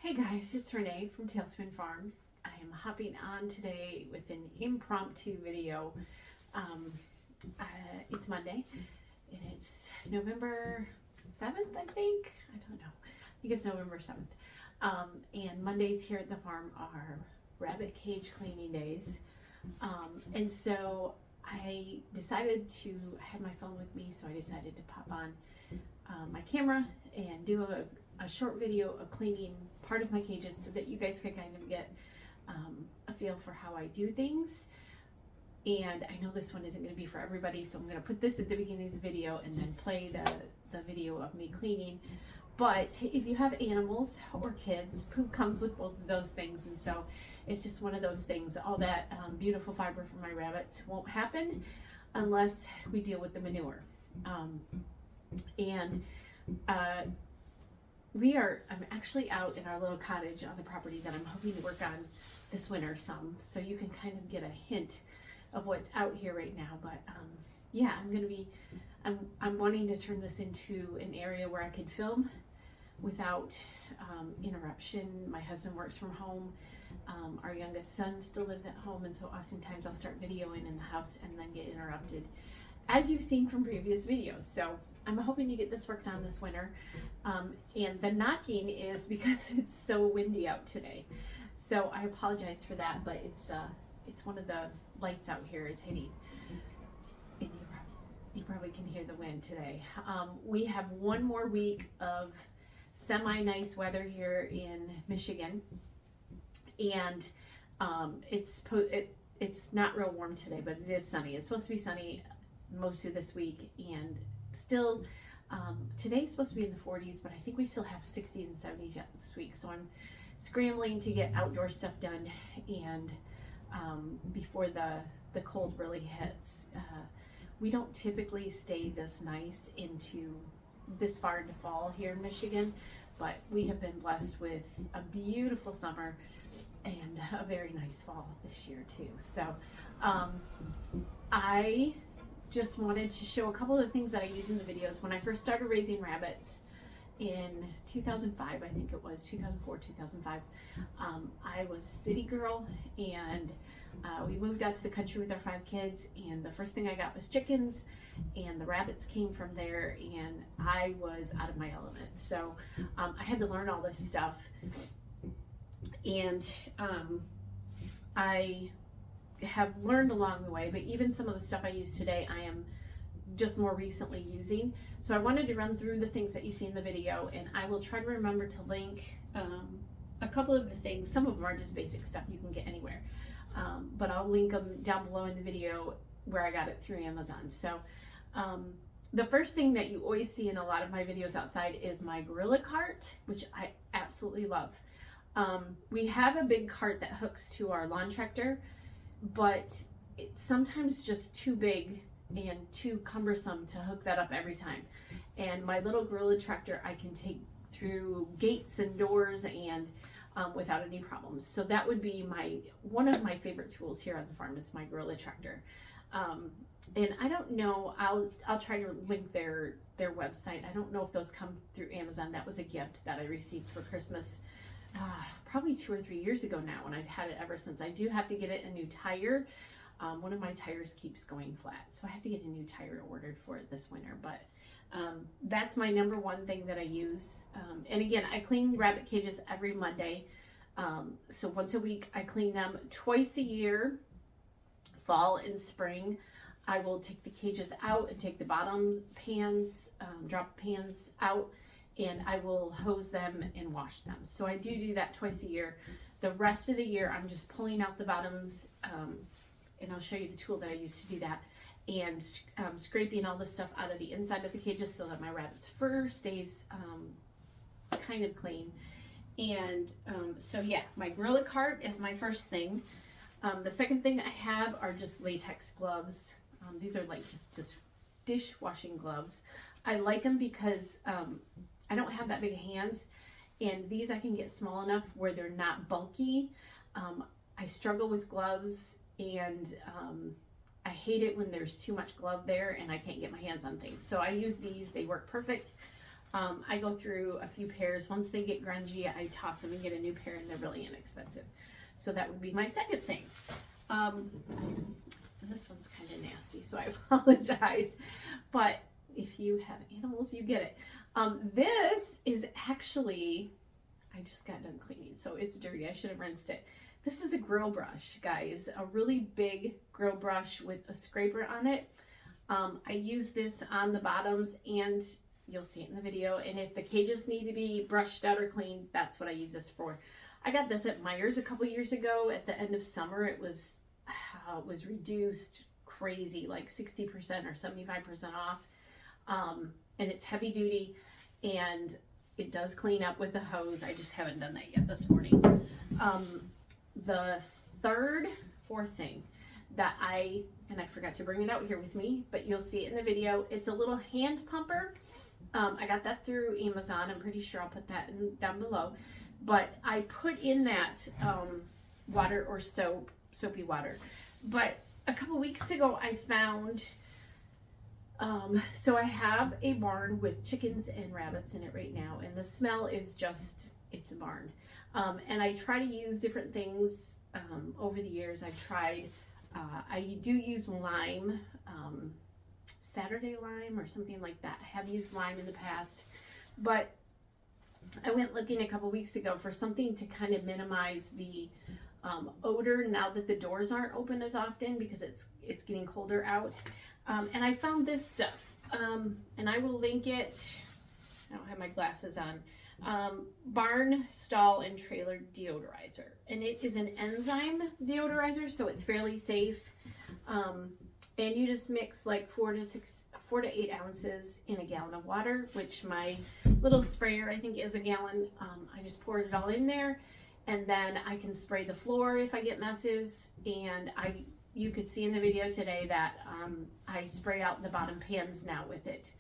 Hey guys, it's Renee from Tailspin Farm. I am hopping on today with an impromptu video. Um, it's Monday and it's November 7th, I think. I don't know. I think it's November 7th. And Mondays here at the farm are rabbit cage cleaning days. And so I decided to, I had my phone with me, so I decided to pop on my camera and do a short video of cleaning part of my cages so that you guys could kind of get a feel for how I do things. And I know this one isn't going to be for everybody, so I'm going to put this at the beginning of the video and then play the video of me cleaning. But if you have animals or kids, poop comes with both of those things, and so it's just one of those things. All that beautiful fiber for my rabbits won't happen unless we deal with the manure. I'm actually out in our little cottage on the property that I'm hoping to work on this winter some, so you can kind of get a hint of what's out here right now. But yeah, I'm wanting to turn this into an area where I could film without interruption. My husband works from home. Our youngest son still lives at home, and so oftentimes I'll start videoing in the house and then get interrupted, as you've seen from previous videos. So I'm hoping to get this worked on this winter. And the knocking is because it's so windy out today. So I apologize for that, but it's one of the lights out here is hitting. And you probably can hear the wind today. We have one more week of semi-nice weather here in Michigan. And it's not real warm today, but it is sunny. It's supposed to be sunny most of this week, and still today's supposed to be in the 40s, but I think we still have 60s and 70s yet this week. So I'm scrambling to get outdoor stuff done and before the cold really hits. We don't typically stay this nice into this far into fall here in Michigan, but we have been blessed with a beautiful summer and a very nice fall this year too. So I just wanted to show a couple of the things that I use in the videos. When I first started raising rabbits in 2005, I think it was 2004, 2005, I was a city girl, and we moved out to the country with our 5 kids, and the first thing I got was chickens, and the rabbits came from there, and I was out of my element. So I had to learn all this stuff, and I have learned along the way, but even some of the stuff I use today, I am just more recently using. So I wanted to run through the things that you see in the video, and I will try to remember to link a couple of the things. Some of them are just basic stuff you can get anywhere, but I'll link them down below in the video where I got it through Amazon. So the first thing that you always see in a lot of my videos outside is my Gorilla cart, which I absolutely love. We have a big cart that hooks to our lawn tractor, but it's sometimes just too big and too cumbersome to hook that up every time. And my little Gorilla tractor I can take through gates and doors and without any problems. So that would be one of my favorite tools here on the farm is my Gorilla tractor. And I don't know, I'll try to link their website. I don't know if those come through Amazon. That was a gift that I received for Christmas probably 2 or 3 years ago now, and I've had it ever since. I do have to get it a new tire. One of my tires keeps going flat, so I have to get a new tire ordered for it this winter. But that's my number one thing that I use. And again, I clean rabbit cages every Monday. So once a week I clean them. Twice a year, fall and spring, I will take the cages out and take the bottom pans, drop pans out, and I will hose them and wash them. So I do that twice a year. The rest of the year, I'm just pulling out the bottoms, and I'll show you the tool that I use to do that, and scraping all the stuff out of the inside of the cages so that my rabbit's fur stays kind of clean. And so yeah, my Gorilla cart is my first thing. The second thing I have are just latex gloves. These are like just dishwashing gloves. I like them because I don't have that big hands, and these I can get small enough where they're not bulky. I struggle with gloves, and I hate it when there's too much glove there and I can't get my hands on things. So I use these, they work perfect. I go through a few pairs. Once they get grungy, I toss them and get a new pair, and they're really inexpensive. So that would be my second thing. This one's kind of nasty, so I apologize. But if you have animals, you get it. This is actually, I just got done cleaning, so it's dirty. I should have rinsed it. This is a grill brush, guys. A really big grill brush with a scraper on it. I use this on the bottoms, and you'll see it in the video. And if the cages need to be brushed out or cleaned, that's what I use this for. I got this at Meijer's a couple years ago. At the end of summer, it was reduced crazy, like 60% or 75% off. And it's heavy duty, and it does clean up with the hose. I just haven't done that yet this morning. The fourth thing that I forgot to bring it out here with me, but you'll see it in the video. It's a little hand pumper. I got that through Amazon. I'm pretty sure I'll put that down below. But I put in that water or soapy water. But a couple weeks ago, I found, so I have a barn with chickens and rabbits in it right now. And the smell is just, it's a barn. And I try to use different things over the years. I've tried, I do use lime, Saturday lime or something like that. I have used lime in the past, but I went looking a couple weeks ago for something to kind of minimize the odor now that the doors aren't open as often because it's getting colder out. And I found this stuff, and I will link it. I don't have my glasses on. Barn, Stall, and Trailer Deodorizer. And it is an enzyme deodorizer, so it's fairly safe. And you just mix like 4 to 8 ounces in a gallon of water, which my little sprayer, I think, is a gallon. I just poured it all in there, and then I can spray the floor if I get messes. And you could see in the video today that I spray out the bottom pans now with it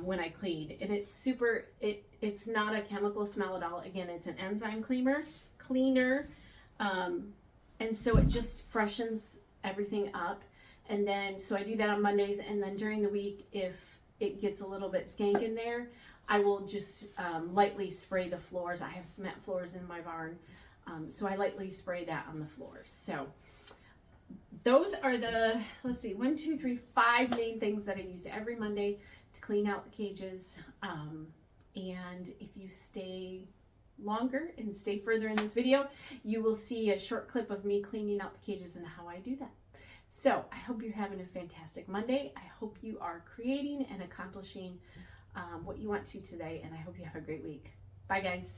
when I clean. And it's super, it's not a chemical smell at all. Again, it's an enzyme cleaner. And so it just freshens everything up. And then, so I do that on Mondays, and then during the week, if it gets a little bit skank in there, I will just lightly spray the floors. I have cement floors in my barn, so I lightly spray that on the floors. So those are the, let's see, 1, 2, 3, 5 main things that I use every Monday to clean out the cages. And if you stay longer and stay further in this video, you will see a short clip of me cleaning out the cages and how I do that. So I hope you're having a fantastic Monday. I hope you are creating and accomplishing what you want to today, and I hope you have a great week. Bye, guys.